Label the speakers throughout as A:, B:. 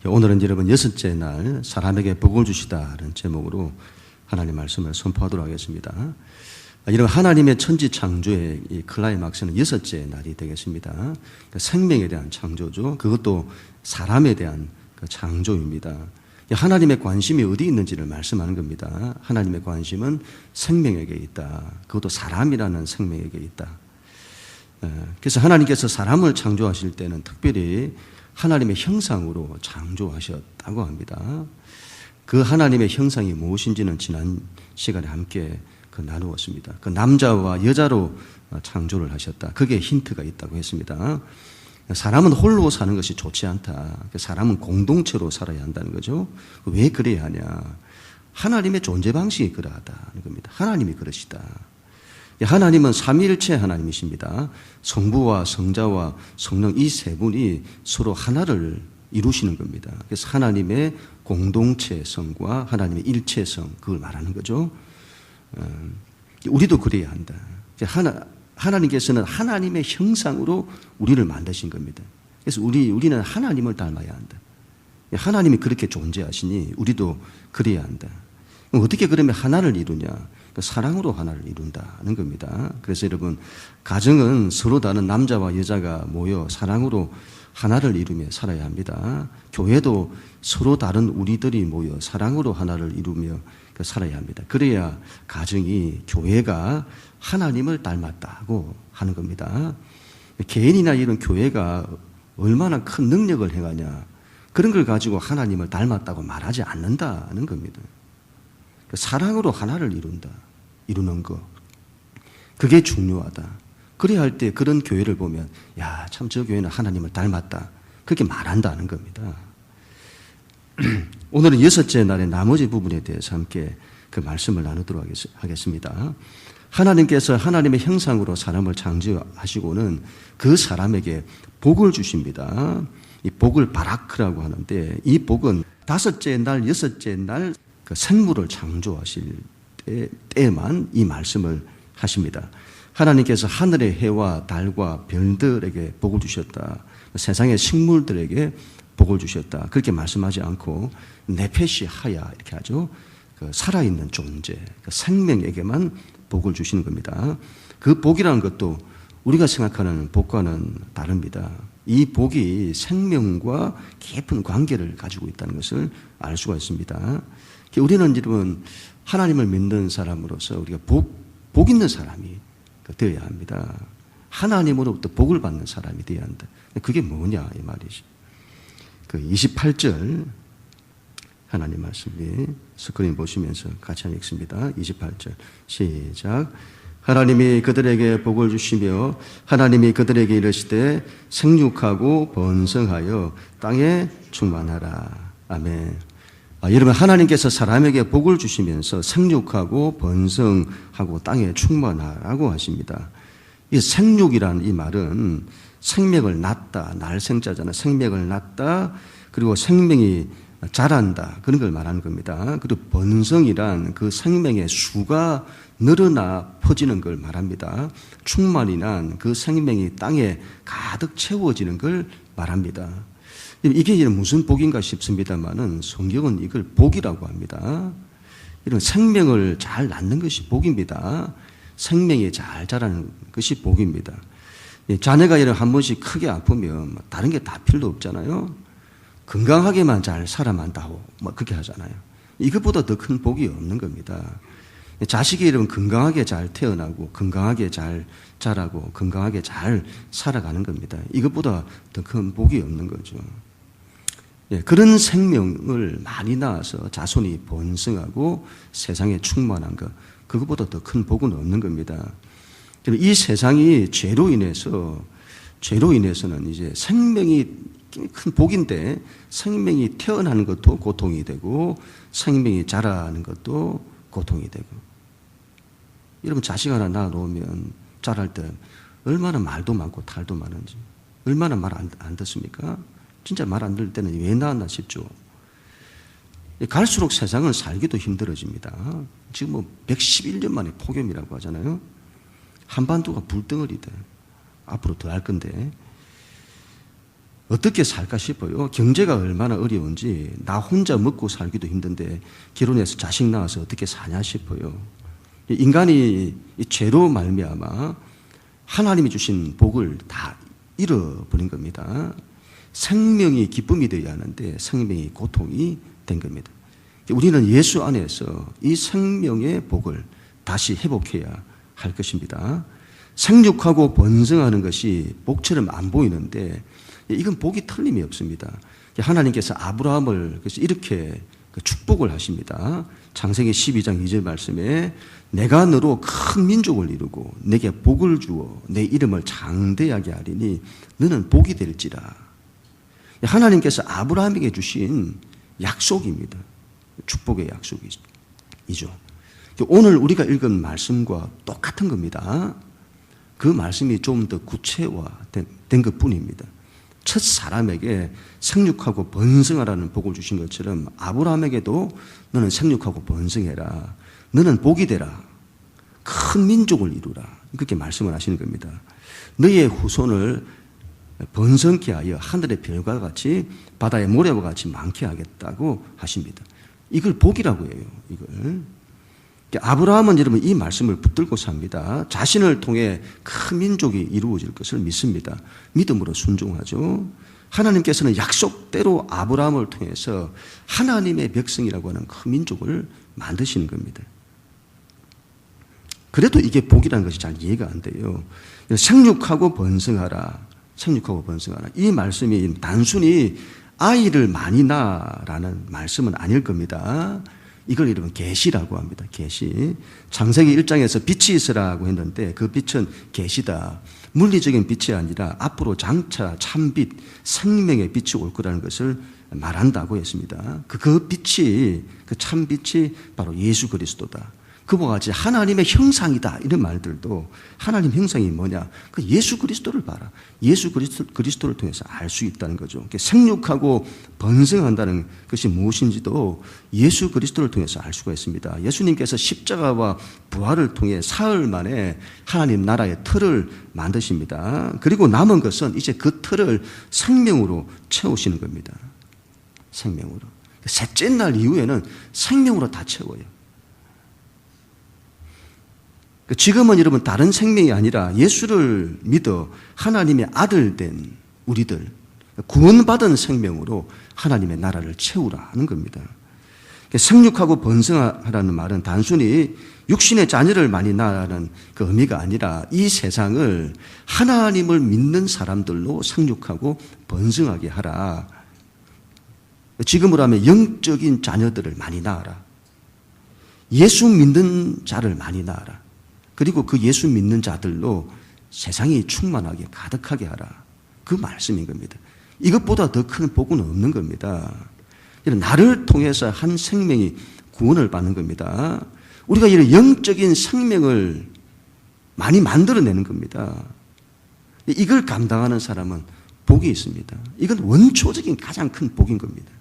A: 오늘은 여러분 여섯째 날 사람에게 복을 주시다라는 제목으로 하나님 말씀을 선포하도록 하겠습니다. 여러분 하나님의 천지 창조의 이 클라이막스는 여섯째 날이 되겠습니다. 생명에 대한 창조죠. 그것도 사람에 대한 그 창조입니다. 하나님의 관심이 어디 있는지를 말씀하는 겁니다. 하나님의 관심은 생명에게 있다. 그것도 사람이라는 생명에게 있다. 그래서 하나님께서 사람을 창조하실 때는 특별히 하나님의 형상으로 창조하셨다고 합니다. 그 하나님의 형상이 무엇인지는 지난 시간에 함께 나누었습니다. 그 남자와 여자로 창조를 하셨다. 그게 힌트가 있다고 했습니다. 사람은 홀로 사는 것이 좋지 않다. 사람은 공동체로 살아야 한다는 거죠. 왜 그래야 하냐? 하나님의 존재 방식이 그러하다는 겁니다. 하나님이 그러시다. 하나님은 삼위일체 하나님이십니다. 성부와 성자와 성령 이 세 분이 서로 하나를 이루시는 겁니다. 그래서 하나님의 공동체성과 하나님의 일체성 그걸 말하는 거죠. 우리도 그래야 한다. 하나님께서는 하나님의 형상으로 우리를 만드신 겁니다. 그래서 우리는 하나님을 닮아야 한다. 하나님이 그렇게 존재하시니 우리도 그래야 한다. 어떻게 그러면 하나를 이루냐? 사랑으로 하나를 이룬다는 겁니다. 그래서 여러분 가정은 서로 다른 남자와 여자가 모여 사랑으로 하나를 이루며 살아야 합니다. 교회도 서로 다른 우리들이 모여 사랑으로 하나를 이루며 살아야 합니다. 그래야 가정이 교회가 하나님을 닮았다고 하는 겁니다. 개인이나 이런 교회가 얼마나 큰 능력을 행하냐 그런 걸 가지고 하나님을 닮았다고 말하지 않는다는 겁니다. 사랑으로 하나를 이루는 것 그게 중요하다. 그래야 할 때 그런 교회를 보면 야, 참 저 교회는 하나님을 닮았다 그렇게 말한다는 겁니다. 오늘은 여섯째 날의 나머지 부분에 대해서 함께 그 말씀을 나누도록 하겠습니다. 하나님께서 하나님의 형상으로 사람을 창조하시고는 그 사람에게 복을 주십니다. 이 복을 바라크라고 하는데 이 복은 다섯째 날, 여섯째 날 그 생물을 창조하실 때만 이 말씀을 하십니다. 하나님께서 하늘의 해와 달과 별들에게 복을 주셨다. 세상의 식물들에게 복을 주셨다. 그렇게 말씀하지 않고 네페시 하야 이렇게 하죠. 그 살아있는 존재, 그 생명에게만 복을 주시는 겁니다. 그 복이라는 것도 우리가 생각하는 복과는 다릅니다. 이 복이 생명과 깊은 관계를 가지고 있다는 것을 알 수가 있습니다. 우리는 여러분 하나님을 믿는 사람으로서 우리가 복 있는 사람이 되어야 합니다. 하나님으로부터 복을 받는 사람이 되어야 한다. 그게 뭐냐 이 말이지. 그 28절 하나님 말씀이 스크린 보시면서 같이 읽습니다. 28절 시작. 하나님이 그들에게 복을 주시며 하나님이 그들에게 이르시되 생육하고 번성하여 땅에 충만하라. 아멘. 여러분 하나님께서 사람에게 복을 주시면서 생육하고 번성하고 땅에 충만하라고 하십니다. 이 생육이라는 이 말은 생명을 낳다, 날생자잖아요. 생명을 낳다, 그리고 생명이 자란다 그런 걸 말하는 겁니다. 그리고 번성이란 그 생명의 수가 늘어나 퍼지는 걸 말합니다. 충만이란 그 생명이 땅에 가득 채워지는 걸 말합니다. 이게 무슨 복인가 싶습니다만은 성경은 이걸 복이라고 합니다. 이런 생명을 잘 낳는 것이 복입니다. 생명이 잘 자라는 것이 복입니다. 자녀가 이런 한 번씩 크게 아프면 다른 게 다 필요 없잖아요. 건강하게만 잘 살아만다고 그렇게 하잖아요. 이것보다 더 큰 복이 없는 겁니다. 자식이 이러면 건강하게 잘 태어나고 건강하게 잘 자라고 건강하게 잘 살아가는 겁니다. 이것보다 더 큰 복이 없는 거죠. 그런 생명을 많이 낳아서 자손이 번성하고 세상에 충만한 것 그것보다 더 큰 복은 없는 겁니다. 이 세상이 죄로 인해서는 이제 생명이 큰 복인데 생명이 태어나는 것도 고통이 되고 생명이 자라는 것도 고통이 되고 여러분 자식 하나 낳아놓으면 자랄 때 얼마나 말도 많고 탈도 많은지 얼마나 말 안 듣습니까? 진짜 말 안 들을 때는 왜 낳았나 싶죠. 갈수록 세상은 살기도 힘들어집니다. 지금 111년 만에 폭염이라고 하잖아요. 한반도가 불덩어리 돼. 앞으로 더 할 건데 어떻게 살까 싶어요. 경제가 얼마나 어려운지 나 혼자 먹고 살기도 힘든데 결혼해서 자식 낳아서 어떻게 사냐 싶어요. 인간이 죄로 말미암아 하나님이 주신 복을 다 잃어버린 겁니다. 생명이 기쁨이 되어야 하는데 생명이 고통이 된 겁니다. 우리는 예수 안에서 이 생명의 복을 다시 회복해야 할 것입니다. 생육하고 번성하는 것이 복처럼 안 보이는데 이건 복이 틀림이 없습니다. 하나님께서 아브라함을 그래서 이렇게 축복을 하십니다. 창세기 12장 2절 말씀에 내가 너로 큰 민족을 이루고 내게 복을 주어 내 이름을 장대하게 하리니 너는 복이 될지라. 하나님께서 아브라함에게 주신 약속입니다. 축복의 약속이죠. 오늘 우리가 읽은 말씀과 똑같은 겁니다. 그 말씀이 좀 더 구체화된 것뿐입니다. 첫 사람에게 생육하고 번성하라는 복을 주신 것처럼 아브라함에게도 너는 생육하고 번성해라. 너는 복이 되라. 큰 민족을 이루라. 그렇게 말씀을 하시는 겁니다. 너의 후손을 번성케 하여 하늘의 별과 같이 바다의 모래와 같이 많게 하겠다고 하십니다. 이걸 복이라고 해요. 이걸. 아브라함은 여러분 이 말씀을 붙들고 삽니다. 자신을 통해 큰 민족이 이루어질 것을 믿습니다. 믿음으로 순종하죠. 하나님께서는 약속대로 아브라함을 통해서 하나님의 백성이라고 하는 큰 민족을 만드시는 겁니다. 그래도 이게 복이라는 것이 잘 이해가 안 돼요. 생육하고 번성하라. 생육하고 번성하라. 이 말씀이 단순히 아이를 많이 낳아라는 말씀은 아닐 겁니다. 이걸 여러분 계시라고 합니다. 계시. 창세기 1장에서 빛이 있으라고 했는데 그 빛은 계시다. 물리적인 빛이 아니라 앞으로 장차 참빛, 생명의 빛이 올 거라는 것을 말한다고 했습니다. 그 빛이, 그 참빛이 바로 예수 그리스도다. 그와 같이 하나님의 형상이다. 이런 말들도 하나님 형상이 뭐냐? 그 예수 그리스도를 봐라. 예수 그리스도를 통해서 알 수 있다는 거죠. 생육하고 번성한다는 것이 무엇인지도 예수 그리스도를 통해서 알 수가 있습니다. 예수님께서 십자가와 부활을 통해 사흘 만에 하나님 나라의 틀을 만드십니다. 그리고 남은 것은 이제 그 틀을 생명으로 채우시는 겁니다. 생명으로. 셋째 날 이후에는 생명으로 다 채워요. 지금은 여러분 다른 생명이 아니라 예수를 믿어 하나님의 아들 된 우리들, 구원받은 생명으로 하나님의 나라를 채우라 하는 겁니다. 생육하고 번성하라는 말은 단순히 육신의 자녀를 많이 낳으라는 그 의미가 아니라 이 세상을 하나님을 믿는 사람들로 생육하고 번성하게 하라. 지금으로 하면 영적인 자녀들을 많이 낳아라. 예수 믿는 자를 많이 낳아라. 그리고 그 예수 믿는 자들로 세상이 충만하게 가득하게 하라. 그 말씀인 겁니다. 이것보다 더 큰 복은 없는 겁니다. 나를 통해서 한 생명이 구원을 받는 겁니다. 우리가 이런 영적인 생명을 많이 만들어내는 겁니다. 이걸 감당하는 사람은 복이 있습니다. 이건 원초적인 가장 큰 복인 겁니다.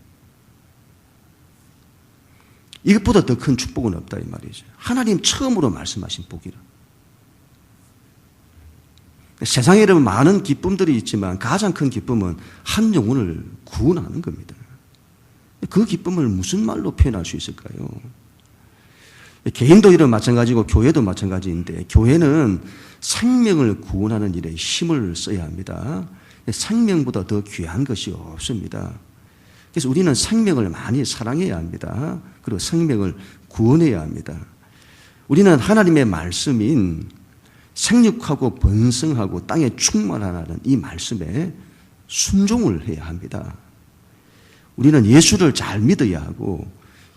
A: 이것보다 더 큰 축복은 없다 이 말이죠. 하나님 처음으로 말씀하신 복이라. 세상에 여러분 많은 기쁨들이 있지만 가장 큰 기쁨은 한 영혼을 구원하는 겁니다. 그 기쁨을 무슨 말로 표현할 수 있을까요? 개인도 이런 마찬가지고 교회도 마찬가지인데 교회는 생명을 구원하는 일에 힘을 써야 합니다. 생명보다 더 귀한 것이 없습니다. 그래서 우리는 생명을 많이 사랑해야 합니다. 그리고 생명을 구원해야 합니다. 우리는 하나님의 말씀인 생육하고 번성하고 땅에 충만하라는 이 말씀에 순종을 해야 합니다. 우리는 예수를 잘 믿어야 하고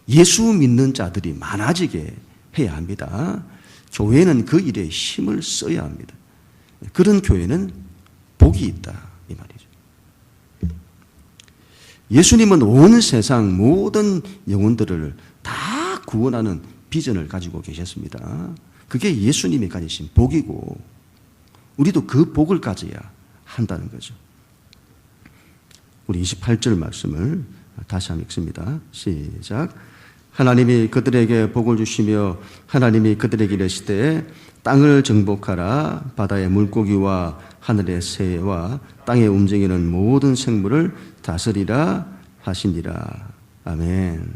A: 예수 믿는 자들이 많아지게 해야 합니다. 교회는 그 일에 힘을 써야 합니다. 그런 교회는 복이 있다 이 말이죠. 예수님은 온 세상 모든 영혼들을 다 구원하는 비전을 가지고 계셨습니다. 그게 예수님이 가지신 복이고 우리도 그 복을 가져야 한다는 거죠. 우리 28절 말씀을 다시 한번 읽습니다. 시작. 하나님이 그들에게 복을 주시며 하나님이 그들에게 이르시되 땅을 정복하라. 바다의 물고기와 하늘의 새와 땅에 움직이는 모든 생물을 다스리라 하시니라. 아멘.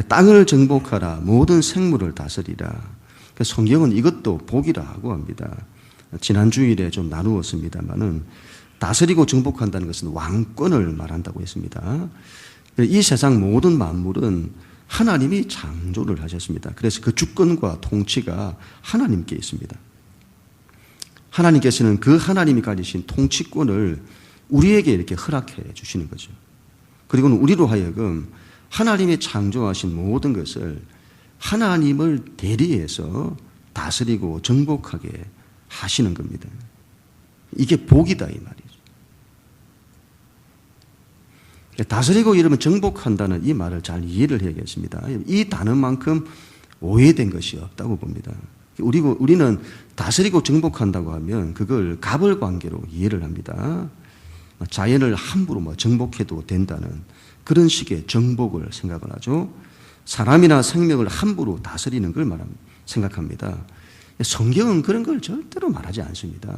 A: 땅을 정복하라. 모든 생물을 다스리라. 성경은 이것도 복이라고 합니다. 지난 주일에 좀 나누었습니다만은 다스리고 정복한다는 것은 왕권을 말한다고 했습니다. 이 세상 모든 만물은 하나님이 창조를 하셨습니다. 그래서 그 주권과 통치가 하나님께 있습니다. 하나님께서는 그 하나님이 가지신 통치권을 우리에게 이렇게 허락해 주시는 거죠. 그리고는 우리로 하여금 하나님이 창조하신 모든 것을 하나님을 대리해서 다스리고 정복하게 하시는 겁니다. 이게 복이다 이 말이죠. 다스리고 이러면 정복한다는 이 말을 잘 이해를 해야겠습니다. 이 단어만큼 오해된 것이 없다고 봅니다. 우리는 다스리고 정복한다고 하면 그걸 가벌관계로 이해를 합니다. 자연을 함부로 정복해도 된다는 그런 식의 정복을 생각을 하죠. 사람이나 생명을 함부로 다스리는 걸 생각합니다. 성경은 그런 걸 절대로 말하지 않습니다.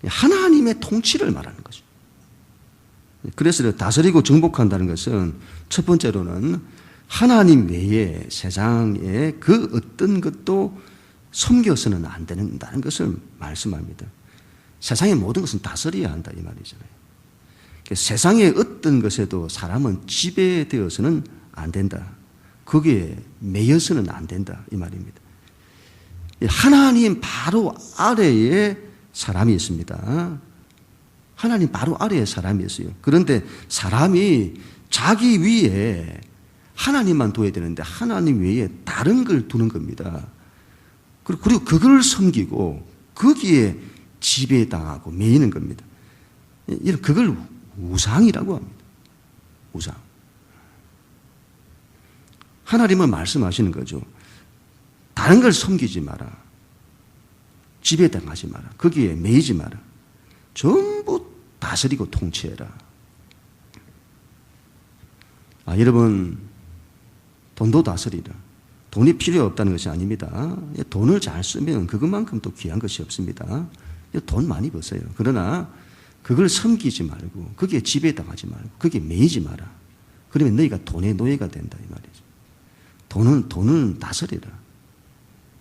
A: 하나님의 통치를 말하는 거죠. 그래서 다스리고 정복한다는 것은 첫 번째로는 하나님 외에 세상에 그 어떤 것도 섬겨서는 안 된다는 것을 말씀합니다. 세상의 모든 것은 다스려야 한다 이 말이잖아요. 세상의 어떤 것에도 사람은 지배되어서는 안 된다. 거기에 매여서는 안 된다 이 말입니다. 하나님 바로 아래에 사람이 있습니다. 하나님 바로 아래에 사람이 있어요. 그런데 사람이 자기 위에 하나님만 둬야 되는데 하나님 외에 다른 걸 두는 겁니다. 그리고 그걸 섬기고 거기에 지배당하고 매이는 겁니다. 그걸 우상이라고 합니다. 우상. 하나님은 말씀하시는 거죠. 다른 걸 섬기지 마라. 지배당하지 마라. 거기에 매이지 마라. 전부 다스리고 통치해라. 여러분, 돈도 다스리라. 돈이 필요 없다는 것이 아닙니다. 돈을 잘 쓰면 그것만큼 또 귀한 것이 없습니다. 돈 많이 버세요. 그러나 그걸 섬기지 말고 거기에 지배당하지 말고 거기에 매이지 마라. 그러면 너희가 돈의 노예가 된다 이 말이죠. 돈은 다스리라.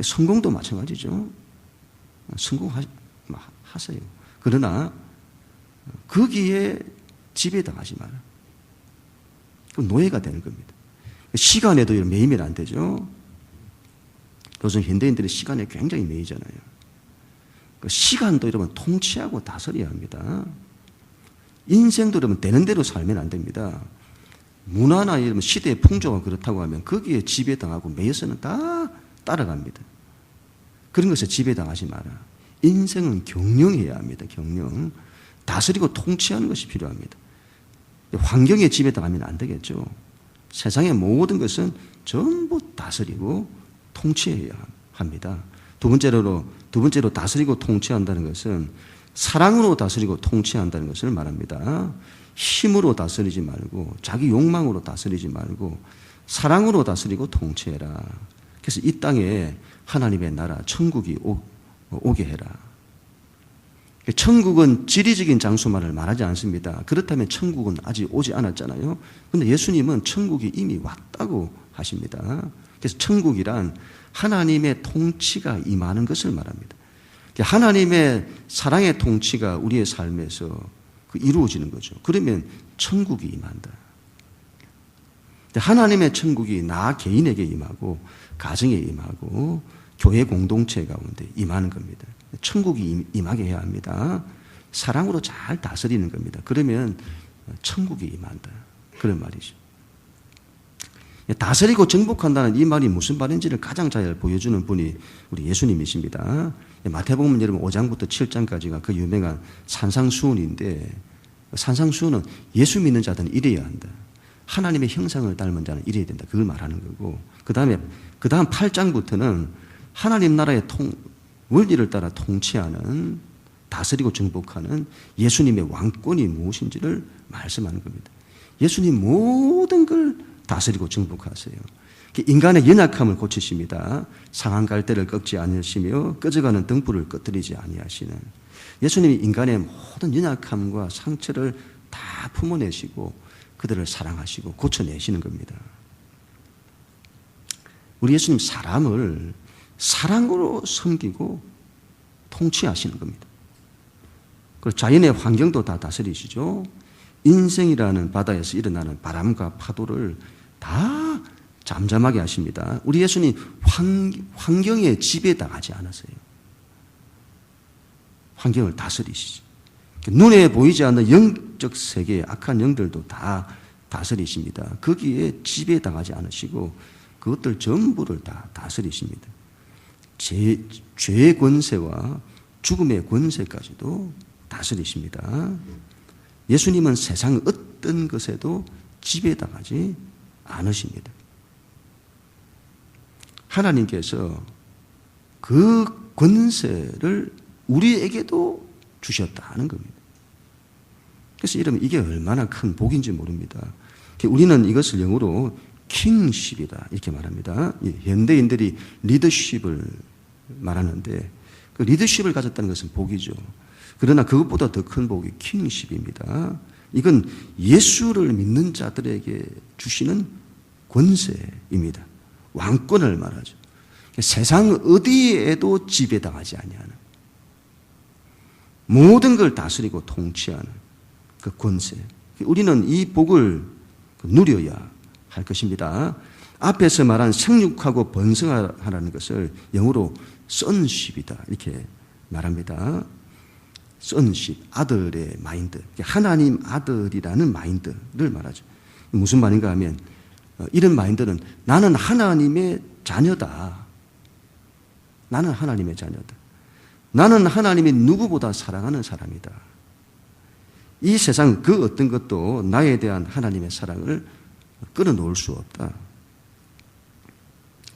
A: 성공도 마찬가지죠. 성공하세요. 그러나 거기에 지배당하지 마라. 그 노예가 되는 겁니다. 시간에도 매이면 안 되죠. 요즘 현대인들이 시간에 굉장히 매이잖아요. 시간도 여러분 통치하고 다스려야 합니다. 인생도 여러분 되는 대로 살면 안 됩니다. 문화나 이런 시대의 풍조가 그렇다고 하면 거기에 지배당하고 매여서는 다 따라갑니다. 그런 것에 지배당하지 마라. 인생은 경영해야 합니다. 경영. 다스리고 통치하는 것이 필요합니다. 환경에 지배당하면 안 되겠죠. 세상의 모든 것은 전부 다스리고 통치해야 합니다. 두 번째로 다스리고 통치한다는 것은 사랑으로 다스리고 통치한다는 것을 말합니다. 힘으로 다스리지 말고 자기 욕망으로 다스리지 말고 사랑으로 다스리고 통치해라. 그래서 이 땅에 하나님의 나라 천국이 오게 해라. 천국은 지리적인 장소만을 말하지 않습니다. 그렇다면 천국은 아직 오지 않았잖아요. 그런데 예수님은 천국이 이미 왔다고 하십니다. 그래서 천국이란 하나님의 통치가 임하는 것을 말합니다. 하나님의 사랑의 통치가 우리의 삶에서 이루어지는 거죠. 그러면 천국이 임한다. 하나님의 천국이 나 개인에게 임하고 가정에 임하고 교회 공동체 가운데 임하는 겁니다. 천국이 임하게 해야 합니다. 사랑으로 잘 다스리는 겁니다. 그러면 천국이 임한다. 그런 말이죠. 다스리고 정복한다는 이 말이 무슨 말인지를 가장 잘 보여주는 분이 우리 예수님이십니다. 마태복음 여러분 5장부터 7장까지가 그 유명한 산상수훈인데 산상수훈은 예수 믿는 자들은 이래야 한다. 하나님의 형상을 닮은 자는 이래야 된다. 그걸 말하는 거고 그 다음 8장부터는 하나님 나라의 원리를 따라 통치하는 다스리고 정복하는 예수님의 왕권이 무엇인지를 말씀하는 겁니다. 예수님 모든 걸 다스리고 정복하세요. 인간의 연약함을 고치십니다. 상한 갈대를 꺾지 않으시며 꺼져가는 등불을 꺼뜨리지 아니하시는 예수님이 인간의 모든 연약함과 상처를 다 품어내시고 그들을 사랑하시고 고쳐내시는 겁니다. 우리 예수님 사람을 사랑으로 섬기고 통치하시는 겁니다. 그리고 자연의 환경도 다 다스리시죠. 인생이라는 바다에서 일어나는 바람과 파도를 다 잠잠하게 하십니다. 우리 예수님 환경에 지배당하지 않으세요. 환경을 다스리시죠. 눈에 보이지 않는 영적 세계의 악한 영들도 다 다스리십니다. 거기에 지배당하지 않으시고 그것들 전부를 다 다스리십니다. 죄의 권세와 죽음의 권세까지도 다스리십니다. 예수님은 세상 어떤 것에도 지배당하지 않으십니다. 하나님께서 그 권세를 우리에게도 주셨다는 겁니다. 그래서 이러면 이게 얼마나 큰 복인지 모릅니다. 우리는 이것을 영어로 킹십이다 이렇게 말합니다. 현대인들이 리더십을 말하는데 그 리더십을 가졌다는 것은 복이죠. 그러나 그것보다 더 큰 복이 킹십입니다. 이건 예수를 믿는 자들에게 주시는 권세입니다. 왕권을 말하죠. 세상 어디에도 지배당하지 아니하는 모든 걸 다스리고 통치하는 그 권세. 우리는 이 복을 누려야 할 것입니다. 앞에서 말한 생육하고 번성하라는 것을 영어로 sonship이다 이렇게 말합니다. sonship, 아들의 마인드, 하나님 아들이라는 마인드를 말하죠. 무슨 말인가 하면 이런 마인드는 나는 하나님의 자녀다. 나는 하나님의 자녀다. 나는 하나님이 누구보다 사랑하는 사람이다. 이 세상 그 어떤 것도 나에 대한 하나님의 사랑을 끊어놓을 수 없다.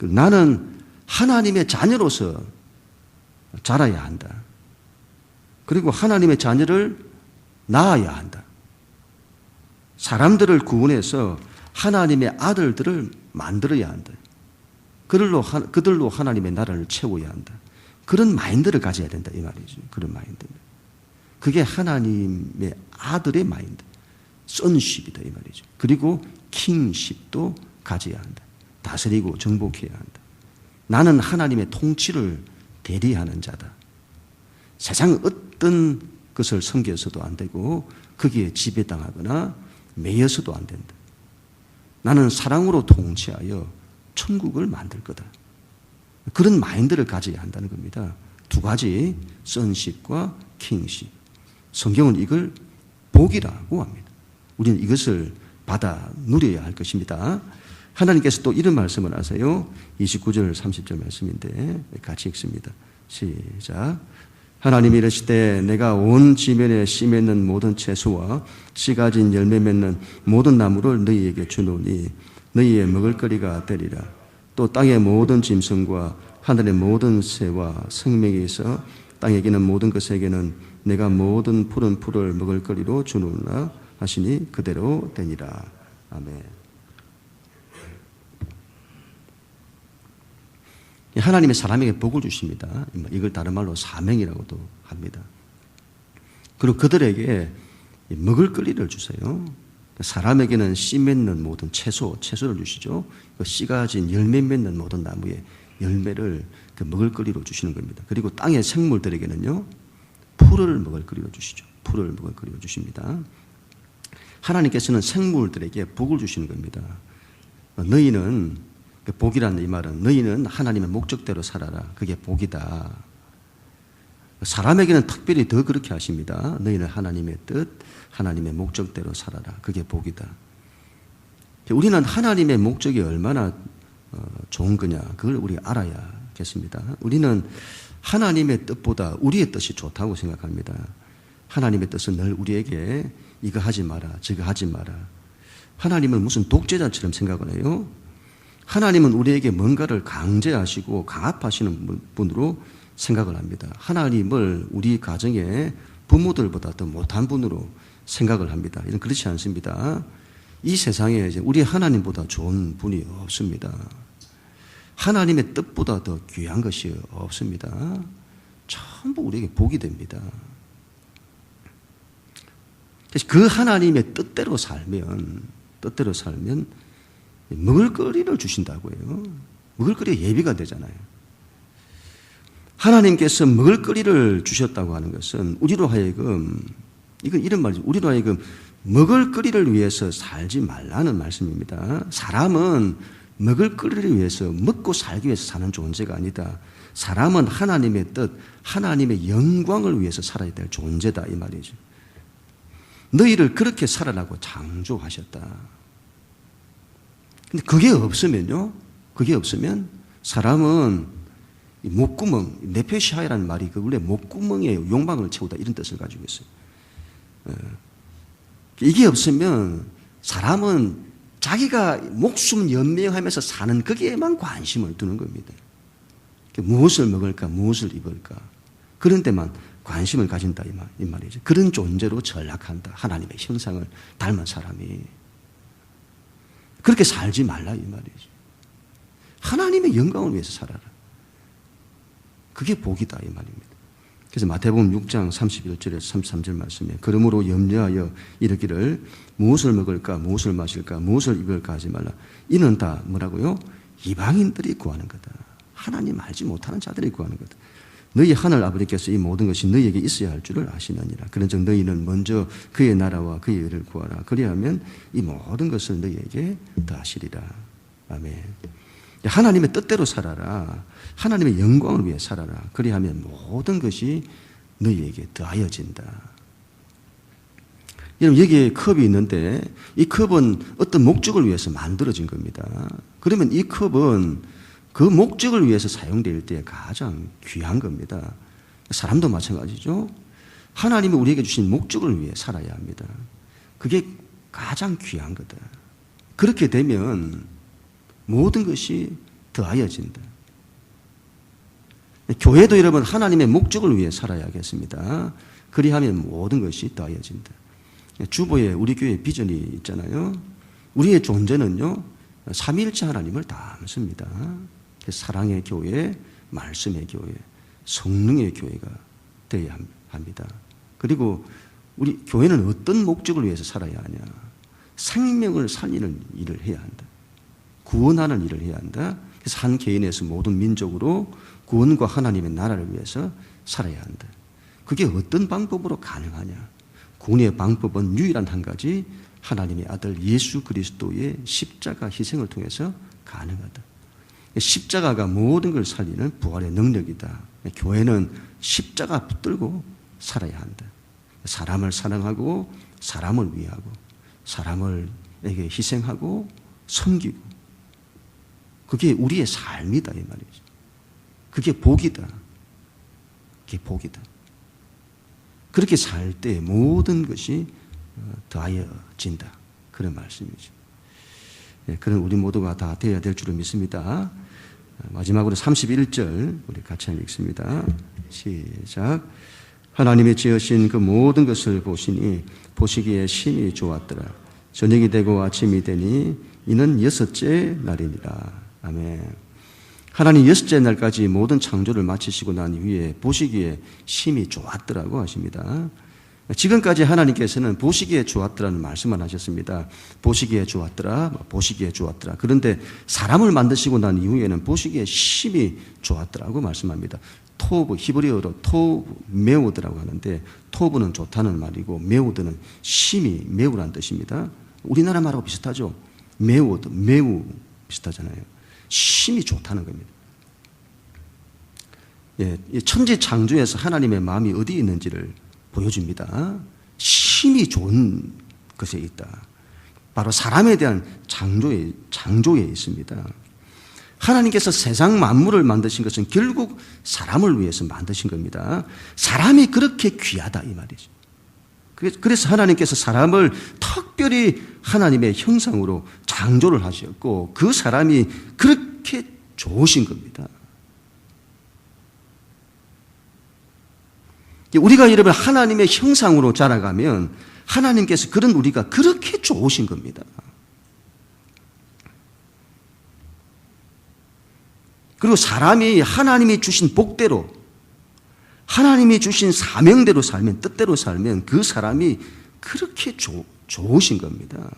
A: 나는 하나님의 자녀로서 자라야 한다. 그리고 하나님의 자녀를 낳아야 한다. 사람들을 구원해서 하나님의 아들들을 만들어야 한다. 그들로 하나님의 나라를 채워야 한다. 그런 마인드를 가져야 된다 이 말이죠. 그런 마인드. 그게 하나님의 아들의 마인드. sonship이다 이 말이죠. 그리고 킹십도 가져야 한다. 다스리고 정복해야 한다. 나는 하나님의 통치를 대리하는 자다. 세상 어떤 것을 섬겨서도 안 되고 거기에 지배당하거나 매여서도 안 된다. 나는 사랑으로 통치하여 천국을 만들 거다. 그런 마인드를 가져야 한다는 겁니다. 두 가지, sonship과 kingship. 성경은 이걸 복이라고 합니다. 우리는 이것을 받아 누려야 할 것입니다. 하나님께서 또 이런 말씀을 하세요. 29절 30절 말씀인데 같이 읽습니다. 시작. 하나님이 이르시되 내가 온 지면에 씨 맺는 모든 채소와 씨 가진 열매 맺는 모든 나무를 너희에게 주노니 너희의 먹을거리가 되리라. 또 땅의 모든 짐승과 하늘의 모든 새와 생명이 있어 땅에 기는 모든 것에게는 내가 모든 푸른 풀을 먹을거리로 주노라 하시니 그대로 되니라. 아멘. 하나님의 사람에게 복을 주십니다. 이걸 다른 말로 사명이라고도 합니다. 그리고 그들에게 먹을거리를 주세요. 사람에게는 씨 맺는 모든 채소를 주시죠. 씨 가진 열매 맺는 모든 나무의 열매를 먹을거리로 주시는 겁니다. 그리고 땅의 생물들에게는요, 풀을 먹을거리로 주시죠. 풀을 먹을거리로 주십니다. 하나님께서는 생물들에게 복을 주시는 겁니다. 너희는 복이라는 이 말은 너희는 하나님의 목적대로 살아라. 그게 복이다. 사람에게는 특별히 더 그렇게 하십니다. 너희는 하나님의 뜻, 하나님의 목적대로 살아라. 그게 복이다. 우리는 하나님의 목적이 얼마나 좋은 거냐 그걸 우리 알아야겠습니다. 우리는 하나님의 뜻보다 우리의 뜻이 좋다고 생각합니다. 하나님의 뜻은 늘 우리에게 이거 하지 마라, 저거 하지 마라. 하나님은 무슨 독재자처럼 생각을 해요. 하나님은 우리에게 뭔가를 강제하시고 강압하시는 분으로 생각을 합니다. 하나님을 우리 가정의 부모들보다 더 못한 분으로 생각을 합니다. 이는 그렇지 않습니다. 이 세상에 이제 우리 하나님보다 좋은 분이 없습니다. 하나님의 뜻보다 더 귀한 것이 없습니다. 전부 우리에게 복이 됩니다. 그래서 그 하나님의 뜻대로 살면 먹을거리를 주신다고요. 먹을거리가 예비가 되잖아요. 하나님께서 먹을거리를 주셨다고 하는 것은 우리로 하여금, 이건 이런 말이죠. 우리로 하여금 먹을거리를 위해서 살지 말라는 말씀입니다. 사람은 먹을거리를 위해서, 먹고 살기 위해서 사는 존재가 아니다. 사람은 하나님의 뜻, 하나님의 영광을 위해서 살아야 될 존재다, 이 말이죠. 너희를 그렇게 살아라고 창조하셨다. 근데 그게 없으면 사람은 목구멍, 네페시아이라는 말이 원래 목구멍에 욕망을 채우다 이런 뜻을 가지고 있어요. 이게 없으면 사람은 자기가 목숨 연명하면서 사는 거기에만 관심을 두는 겁니다. 무엇을 먹을까, 무엇을 입을까, 그런 데만 관심을 가진다 이 말이죠. 그런 존재로 전락한다. 하나님의 형상을 닮은 사람이. 그렇게 살지 말라 이 말이죠. 하나님의 영광을 위해서 살아라. 그게 복이다 이 말입니다. 그래서 마태복음 6장 31절에서 33절 말씀에 그러므로 염려하여 이르기를 무엇을 먹을까, 무엇을 마실까, 무엇을 입을까 하지 말라. 이는 다 뭐라고요? 이방인들이 구하는 거다. 하나님 알지 못하는 자들이 구하는 거다. 너희 하늘 아버지께서 이 모든 것이 너희에게 있어야 할 줄을 아시느니라. 그런즉 너희는 먼저 그의 나라와 그의 의를 구하라. 그리하면 이 모든 것을 너희에게 더하시리라. 아멘. 하나님의 뜻대로 살아라. 하나님의 영광을 위해 살아라. 그리하면 모든 것이 너희에게 더하여진다. 여러분, 여기에 컵이 있는데 이 컵은 어떤 목적을 위해서 만들어진 겁니다. 그러면 이 컵은 그 목적을 위해서 사용될 때 가장 귀한 겁니다. 사람도 마찬가지죠. 하나님이 우리에게 주신 목적을 위해 살아야 합니다. 그게 가장 귀한 거다. 그렇게 되면 모든 것이 더하여진다. 교회도 여러분 하나님의 목적을 위해 살아야겠습니다. 그리하면 모든 것이 더하여진다. 주보에 우리 교회 비전이 있잖아요. 우리의 존재는요, 삼위일체 하나님을 담습니다. 사랑의 교회, 말씀의 교회, 성령의 교회가 되어야 합니다. 그리고 우리 교회는 어떤 목적을 위해서 살아야 하냐? 생명을 살리는 일을 해야 한다. 구원하는 일을 해야 한다. 그래서 한 개인에서 모든 민족으로 구원과 하나님의 나라를 위해서 살아야 한다. 그게 어떤 방법으로 가능하냐? 구원의 방법은 유일한 한 가지, 하나님의 아들 예수 그리스도의 십자가 희생을 통해서 가능하다. 십자가가 모든 걸 살리는 부활의 능력이다. 교회는 십자가 붙들고 살아야 한다. 사람을 사랑하고 사람을 위하고 사람에게 희생하고 섬기고, 그게 우리의 삶이다 이 말이죠. 그게 복이다. 그게 복이다. 그렇게 살 때 모든 것이 더하여진다. 그런 말씀이죠. 그런 우리 모두가 다 되어야 될 줄을 믿습니다. 마지막으로 31절 우리 같이 읽습니다. 시작. 하나님이 지으신 그 모든 것을 보시니 보시기에 심히 좋았더라. 저녁이 되고 아침이 되니 이는 여섯째 날이니라. 아멘. 하나님 여섯째 날까지 모든 창조를 마치시고 난 이후에 보시기에 심히 좋았더라고 하십니다. 지금까지 하나님께서는 보시기에 좋았더라는 말씀만 하셨습니다. 보시기에 좋았더라, 보시기에 좋았더라. 그런데 사람을 만드시고 난 이후에는 보시기에 심히 좋았더라고 말씀합니다. 토브, 히브리어로 토브, 메우드라고 하는데, 토브는 좋다는 말이고 메우드는 심히, 매우란 뜻입니다. 우리나라 말하고 비슷하죠. 메우드, 매우 비슷하잖아요. 심히 좋다는 겁니다. 예, 천지 창조에서 하나님의 마음이 어디 있는지를 보여줍니다. 심히 좋은 것에 있다. 바로 사람에 대한 창조에 있습니다. 하나님께서 세상 만물을 만드신 것은 결국 사람을 위해서 만드신 겁니다. 사람이 그렇게 귀하다 이 말이죠. 그래서 하나님께서 사람을 특별히 하나님의 형상으로 창조를 하셨고 그 사람이 그렇게 좋으신 겁니다. 우리가 여러분 하나님의 형상으로 자라가면 하나님께서 그런 우리가 그렇게 좋으신 겁니다. 그리고 사람이 하나님이 주신 복대로, 하나님이 주신 사명대로 살면, 뜻대로 살면 그 사람이 그렇게 좋으신 겁니다.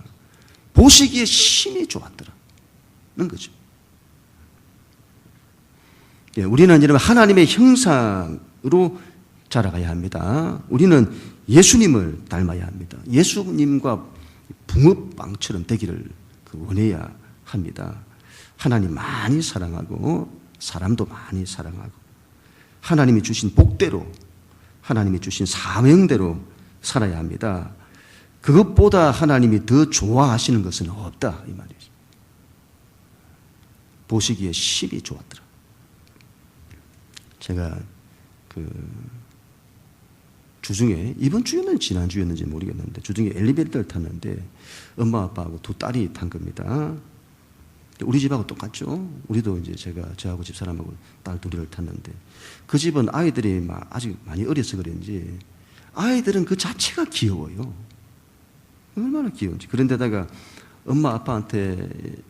A: 보시기에 심히 좋았더라는 거죠. 예, 우리는 여러분 하나님의 형상으로 자라가야 합니다. 우리는 예수님을 닮아야 합니다. 예수님과 붕어빵처럼 되기를 원해야 합니다. 하나님 많이 사랑하고 사람도 많이 사랑하고 하나님이 주신 복대로, 하나님이 주신 사명대로 살아야 합니다. 그것보다 하나님이 더 좋아하시는 것은 없다 이 말이죠. 보시기에 심히 좋았더라. 제가 주중에, 이번 주였는지 지난 주였는지 모르겠는데 주중에 엘리베이터를 탔는데 엄마 아빠하고 두 딸이 탄 겁니다. 우리 집하고 똑같죠. 우리도 이제 저하고 집사람하고 딸 둘이를 탔는데 그 집은 아이들이 아직 많이 어려서 그런지 아이들은 그 자체가 귀여워요. 얼마나 귀여운지. 그런데다가 엄마 아빠한테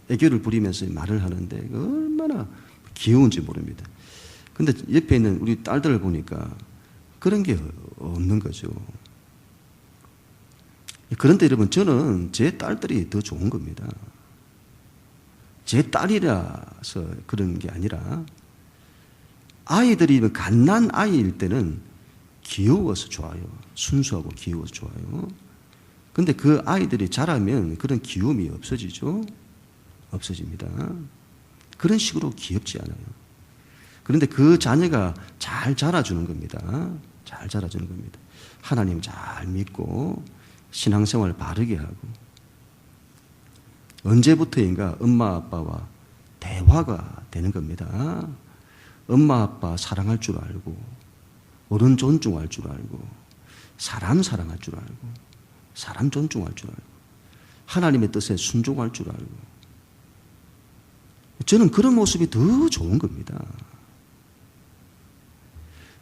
A: 애교를 부리면서 말을 하는데 얼마나 귀여운지 모릅니다. 근데 옆에 있는 우리 딸들을 보니까 그런 게 없는 거죠. 그런데 여러분, 저는 제 딸들이 더 좋은 겁니다. 제 딸이라서 그런 게 아니라 아이들이 갓난 아이일 때는 귀여워서 좋아요. 순수하고 귀여워서 좋아요. 근데 그 아이들이 자라면 그런 귀여움이 없어지죠. 없어집니다. 그런 식으로 귀엽지 않아요. 그런데 그 자녀가 잘 자라주는 겁니다. 잘 자라주는 겁니다. 하나님 잘 믿고 신앙생활 바르게 하고 언제부터인가 엄마 아빠와 대화가 되는 겁니다. 엄마 아빠 사랑할 줄 알고 어른 존중할 줄 알고 사람 사랑할 줄 알고 사람 존중할 줄 알고 하나님의 뜻에 순종할 줄 알고 저는 그런 모습이 더 좋은 겁니다.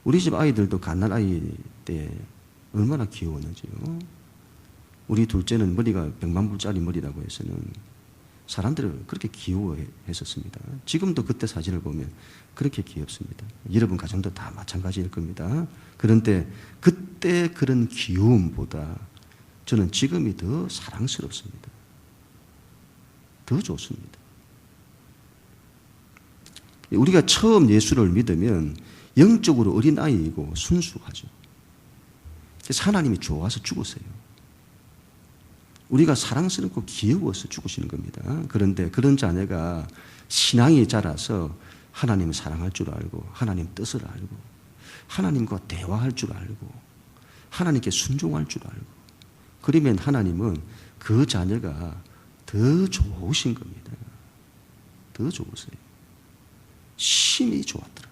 A: 우리 집 아이들도 갓난 아이 때 얼마나 귀여웠는지요. 우리 둘째는 머리가 100만 불짜리 머리라고 해서는 사람들을 그렇게 귀여워했었습니다. 지금도 그때 사진을 보면 그렇게 귀엽습니다. 여러분 가정도 다 마찬가지일 겁니다. 그런데 그때 그런 귀여움보다 저는 지금이 더 사랑스럽습니다. 더 좋습니다. 우리가 처음 예수를 믿으면 영적으로 어린아이이고 순수하죠. 그래서 하나님이 좋아서 죽으세요. 우리가 사랑스럽고 귀여워서 죽으시는 겁니다. 그런데 그런 자녀가 신앙이 자라서 하나님을 사랑할 줄 알고 하나님 뜻을 알고 하나님과 대화할 줄 알고 하나님께 순종할 줄 알고 그러면 하나님은 그 자녀가 더 좋으신 겁니다. 더 좋으세요. 심히 좋았더라.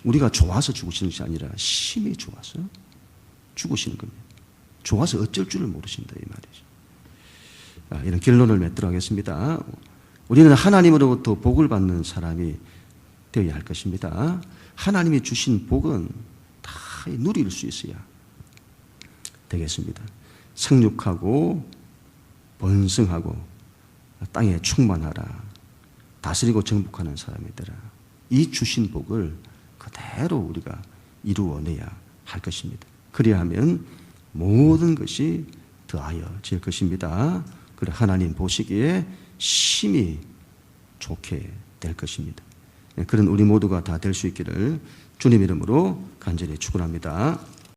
A: 우리가 좋아서 죽으시는 것이 아니라 심히 좋아서 죽으시는 겁니다. 좋아서 어쩔 줄을 모르신다 이 말이죠. 이런 결론을 맺도록 하겠습니다. 우리는 하나님으로부터 복을 받는 사람이 되어야 할 것입니다. 하나님이 주신 복은 다 누릴 수 있어야 되겠습니다. 생육하고 번성하고 땅에 충만하라. 다스리고 정복하는 사람이 되라. 이 주신 복을 그대로 우리가 이루어내야 할 것입니다. 그리하면 모든 것이 더하여질 것입니다. 그래 하나님 보시기에 심히 좋게 될 것입니다. 그런 우리 모두가 다 될 수 있기를 주님 이름으로 간절히 축원합니다.